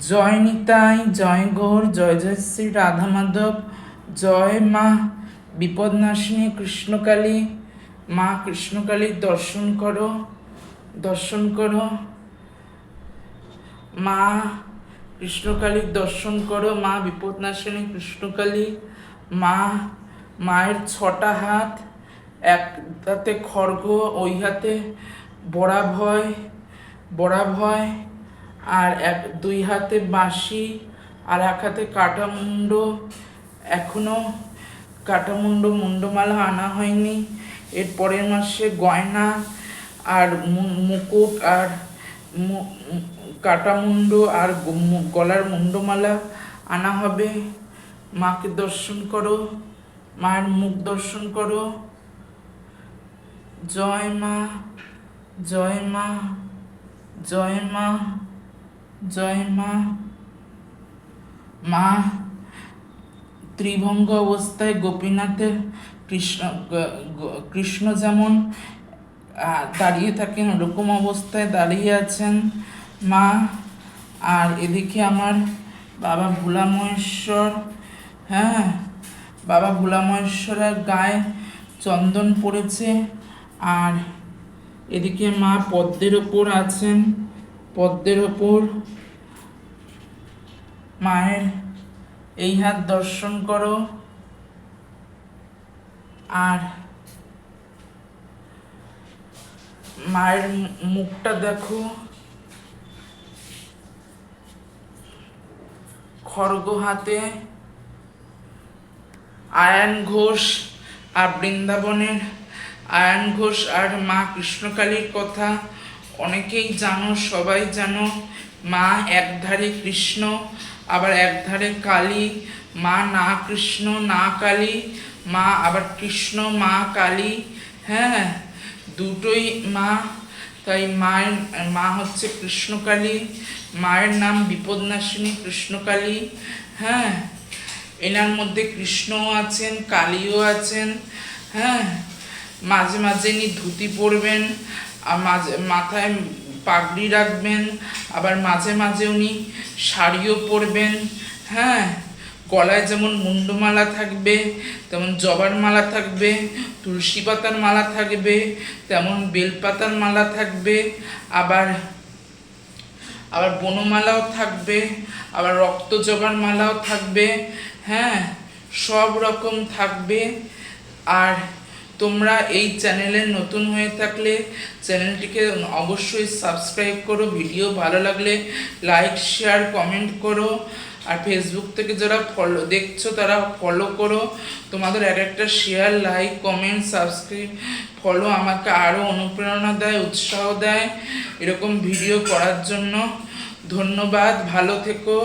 জয় নিতাই, জয় গৌর, জয় জয় শ্রী রাধা মাধব। জয় মা বিপদনাশিনী কৃষ্ণকালী। মা কৃষ্ণকালীর দর্শন করো, দর্শন করো। মা কৃষ্ণকালীর দর্শন করো। মা বিপদনাশিনী কৃষ্ণকালী। মায়ের 6টা হাত, এক হাতে খড়গ, ওই হাতে বড়া ভয়, আর দুই হাতে বাঁশি, আর এক হাতে কাঁটামুন্ড। এখনো কাঁটামুন্ড মুন্ডমালা আনা হয়নি। এর পরের মাসে গয়না আর মুকুট আর কাঁটামুন্ড আর গলার মুন্ডমালা আনা হবে। মাকে দর্শন করো, মায়ের মুখ দর্শন করো। জয় মা, জয় মা, জয় মা, জয় মা। মা ত্রিভঙ্গ অবস্থায় গোপীনাথের কৃষ্ণ যেমন দাঁড়িয়ে থাকেন ওরকম অবস্থায় দাঁড়িয়ে আছেন মা। আর এদিকে আমার বাবা ভোলা মহেশ্বর, হ্যাঁ, বাবা ভোলা মহেশ্বরের গায়ে চন্দন পড়েছে। আর এদিকে মা পদ্মের ওপর আছেন, পদ্মের ওপর। মায়ের এই হাত দর্শন করো। আর মায়ের মুখটা দেখো, খড়গ হাতে। আয়ান ঘোষ আর বৃন্দাবনের আয়ান ঘোষ আর মা কৃষ্ণকালীর কথা অনেকেই জানো, সবাই জানো। মা একধারে কৃষ্ণ, আবার একধারে কালী। মা না কৃষ্ণ না কালী, মা আবার কৃষ্ণ মা কালী, হ্যাঁ, দুটোই মা। তাই মা হচ্ছে কৃষ্ণকালী। মায়ের নাম বিপদনাশিনী কৃষ্ণকালী, হ্যাঁ। এনার মধ্যে কৃষ্ণও আছেন, কালীও আছেন, হ্যাঁ। মাঝে মাঝে ইনি ধুতি পরবেন, আর মাথায় পাগড়ি রাখবেন, আবার মাঝে মাঝে উনি শাড়িও পরবেন, হ্যাঁ। গলায় যেমন মুন্ডমালা থাকবে, তেমন জবার মালা থাকবে, তুলসী পাতার মালা থাকবে, তেমন বেলপাতার মালা থাকবে, আবার বনমালাও থাকবে, আবার রক্ত জবার মালাও থাকবে, হ্যাঁ, সব রকম থাকবে। আর তোমরা এই চ্যানেলে নতুন হয়ে থাকলে চ্যানেলটিকে অবশ্যই সাবস্ক্রাইব করো। ভিডিও ভালো লাগলে লাইক শেয়ার কমেন্ট করো। আর ফেসবুক থেকে যারা দেখছো তারা ফলো করো। তোমাদের একটা share, like, comment, subscribe, follow আমাকে আরও অনুপ্রেরণা দেয়, উৎসাহ দেয় এরকম ভিডিও করার জন্য। ধন্যবাদ, ভালো থেকো।